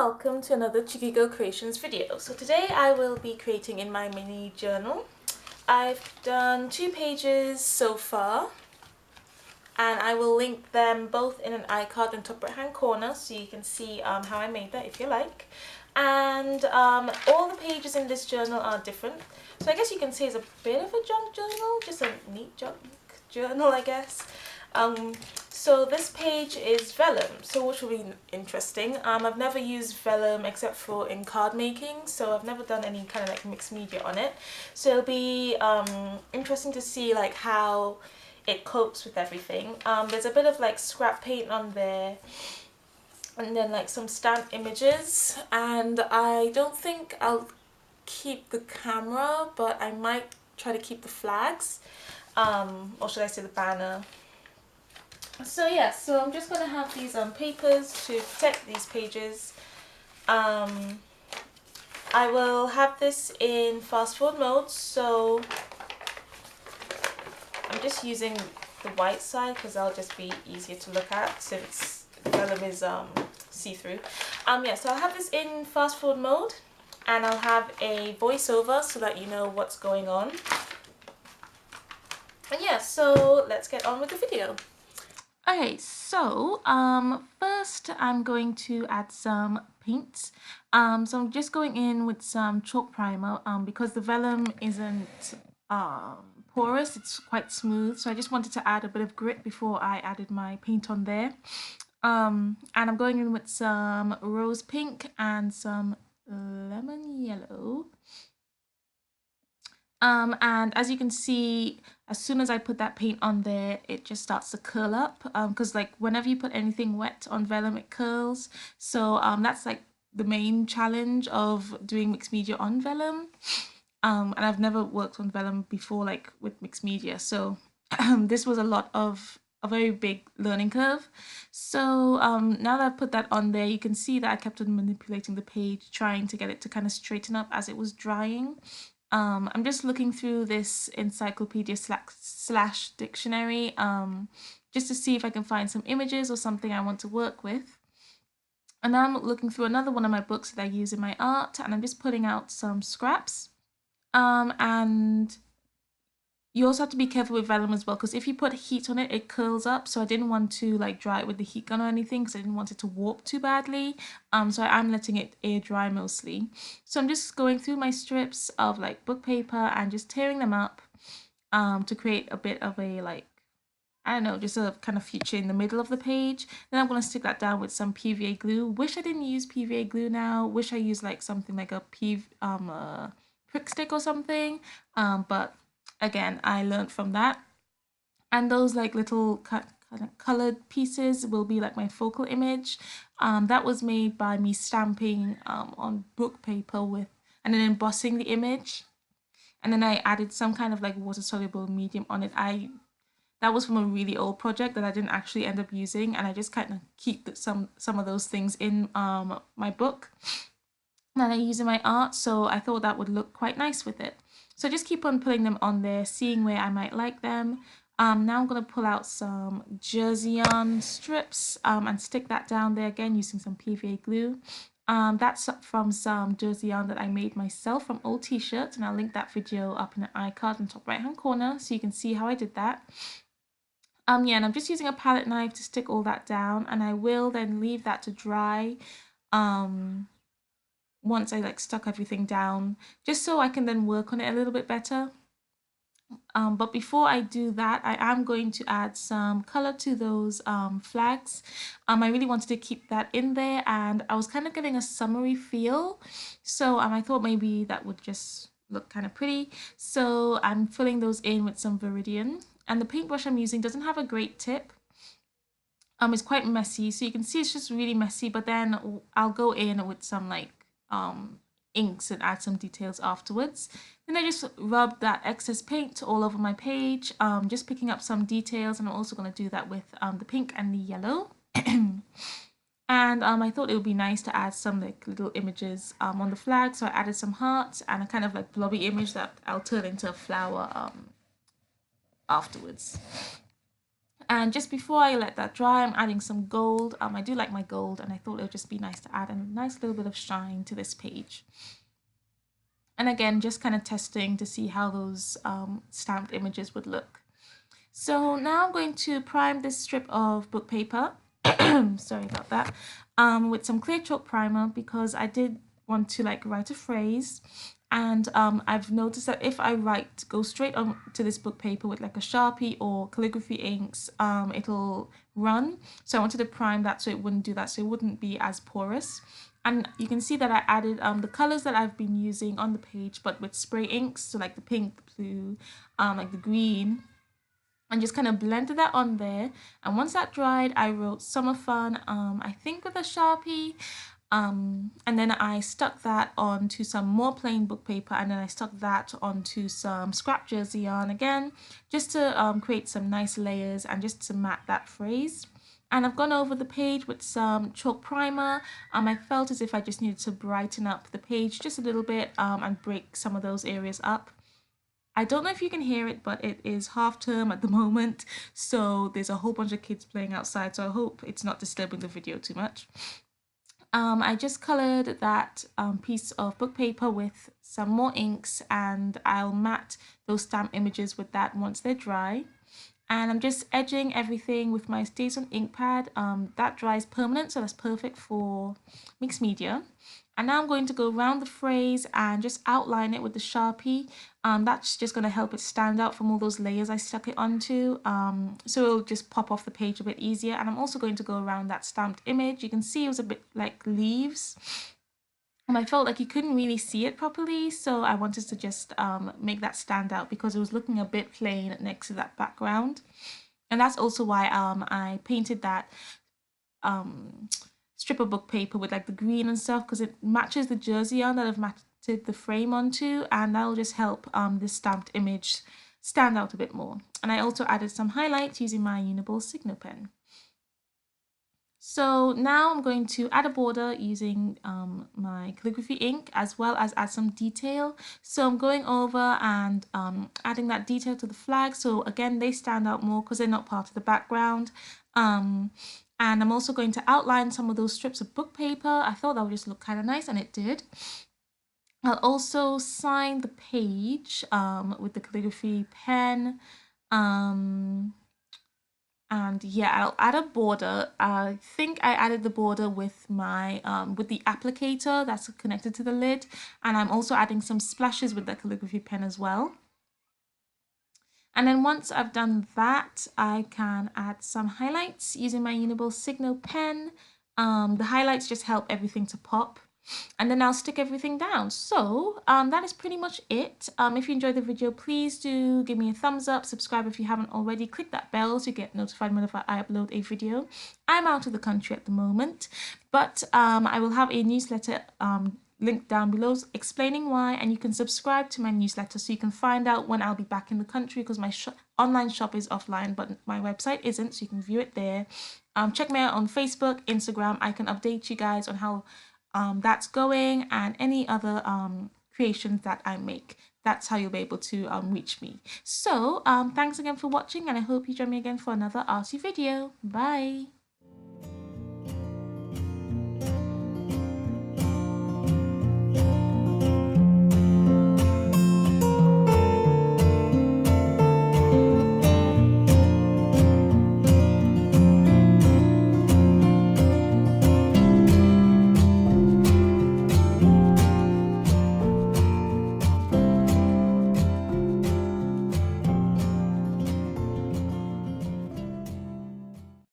welcome to another Checiegirl Creations video. So today I will be creating in my mini journal. I've done 2 pages so far and I will link them both in an iCard in the top right hand corner so you can see how I made that if you like. And all the pages in this journal are different. So I guess you can say it's a bit of a junk journal, just a neat junk journal I guess. So this page is vellum, so which will be interesting. I've never used vellum except for in card making, so I've never done any kind of like mixed media on it. So it'll be interesting to see like how it copes with everything. There's a bit of like scrap paint on there, and then like some stamped images, and I don't think I'll keep the camera, but I might try to keep the flags, or should I say the banner. So yeah, so I'm just going to have these papers to protect these pages. I will have this in fast forward mode, so I'm just using the white side because that'll just be easier to look at since the vellum is see-through. Yeah, so I'll have this in fast forward mode and I'll have a voiceover so that you know what's going on. And yeah, so let's get on with the video. Okay, so first I'm going to add some paints. So I'm just going in with some chalk primer because the vellum isn't porous, it's quite smooth. So I just wanted to add a bit of grit before I added my paint on there. And I'm going in with some rose pink and some lemon yellow. And as you can see, as soon as I put that paint on there, it just starts to curl up because like whenever you put anything wet on vellum, it curls. So that's like the main challenge of doing mixed media on vellum. And I've never worked on vellum before, like with mixed media. So this was a very big learning curve. So now that I've put that on there, you can see that I kept on manipulating the page, trying to get it to kind of straighten up as it was drying. I'm just looking through this encyclopedia slash dictionary just to see if I can find some images or something I want to work with. And now I'm looking through another one of my books that I use in my art, and I'm just putting out some scraps. And you also have to be careful with vellum as well, because if you put heat on it, it curls up. So I didn't want to like dry it with the heat gun or anything because I didn't want it to warp too badly. So I'm letting it air dry mostly. So I'm just going through my strips of like book paper and just tearing them up to create a bit of a like, I don't know, just a kind of feature in the middle of the page. Then I'm going to stick that down with some PVA glue. Wish I didn't use PVA glue now. Wish I used like something like a prick stick or something. But again, I learned from that. And those like little colored pieces will be like my focal image. That was made by me stamping on book paper with and then embossing the image. And then I added some kind of like water soluble medium on it. That was from a really old project that I didn't actually end up using, and I just kind of keep some of those things in my book that I use in my art, so I thought that would look quite nice with it. So just keep on putting them on there, seeing where I might like them. Now I'm going to pull out some jersey yarn strips and stick that down there again using some PVA glue. That's from some jersey yarn that I made myself from old t-shirts, and I'll link that video up in the iCard in the top right hand corner so you can see how I did that. Yeah, and I'm just using a palette knife to stick all that down, and I will then leave that to dry once I like stuck everything down, just so I can then work on it a little bit better. But before I do that, I am going to add some color to those flags. I really wanted to keep that in there, and I was kind of getting a summery feel, so I thought maybe that would just look kind of pretty. So I'm filling those in with some Viridian, and the paintbrush I'm using doesn't have a great tip. It's quite messy, so you can see it's just really messy, but then I'll go in with some like inks and add some details afterwards. Then I just rub that excess paint all over my page, just picking up some details, and I'm also going to do that with the pink and the yellow. And I thought it would be nice to add some like little images on the flag, so I added some hearts and a kind of like blobby image that I'll turn into a flower afterwards. And just before I let that dry, I'm adding some gold. I do like my gold, and I thought it would just be nice to add a nice little bit of shine to this page. And again, just kind of testing to see how those stamped images would look. So now I'm going to prime this strip of book paper, sorry about that, with some clear chalk primer, because I did want to like write a phrase. And I've noticed that if I go straight on to this book paper with like a Sharpie or calligraphy inks, it'll run. So I wanted to prime that so it wouldn't do that, so it wouldn't be as porous. And you can see that I added the colors that I've been using on the page, but with spray inks, so like the pink, the blue, like the green, and just kind of blended that on there. And once that dried, I wrote Summer Fun, I think with a Sharpie. And then I stuck that onto some more plain book paper, and then I stuck that onto some scrap jersey yarn again, just to create some nice layers and just to mat that phrase. And I've gone over the page with some chalk primer. I felt as if I just needed to brighten up the page just a little bit and break some of those areas up. I don't know if you can hear it, but it is half term at the moment, so there's a whole bunch of kids playing outside, so I hope it's not disturbing the video too much. I just colored that piece of book paper with some more inks, and I'll mat those stamp images with that once they're dry. And I'm just edging everything with my Stays on ink pad. That dries permanent, so that's perfect for mixed media. And now I'm going to go around the phrase and just outline it with the Sharpie. That's just going to help it stand out from all those layers I stuck it onto. So it'll just pop off the page a bit easier. And I'm also going to go around that stamped image. You can see it was a bit like leaves. I felt like you couldn't really see it properly, so I wanted to just make that stand out because it was looking a bit plain next to that background. And that's also why I painted that strip of book paper with like the green and stuff, because it matches the jersey yarn that I've matted the frame onto, and that'll just help this stamped image stand out a bit more. And I also added some highlights using my Uniball Signal pen. So now I'm going to add a border using my calligraphy ink, as well as add some detail. So I'm going over and adding that detail to the flag. So again, they stand out more because they're not part of the background. And I'm also going to outline some of those strips of book paper. I thought that would just look kind of nice, and it did. I'll also sign the page with the calligraphy pen. And yeah, I'll add a border. I think I added the border with my with the applicator that's connected to the lid, and I'm also adding some splashes with the calligraphy pen as well. And then once I've done that, I can add some highlights using my Uniball Signal pen. The highlights just help everything to pop. And then I'll stick everything down. So that is pretty much it. If you enjoyed the video, please do give me a thumbs up, subscribe if you haven't already, click that bell to get notified whenever I upload a video. I'm out of the country at the moment, but I will have a newsletter link down below explaining why, and you can subscribe to my newsletter so you can find out when I'll be back in the country, because my online shop is offline but my website isn't, so you can view it there. Check me out on Facebook, Instagram. I can update you guys on how that's going, and any other creations that I make. That's how you'll be able to reach me. So thanks again for watching, and I hope you join me again for another arty video. Bye.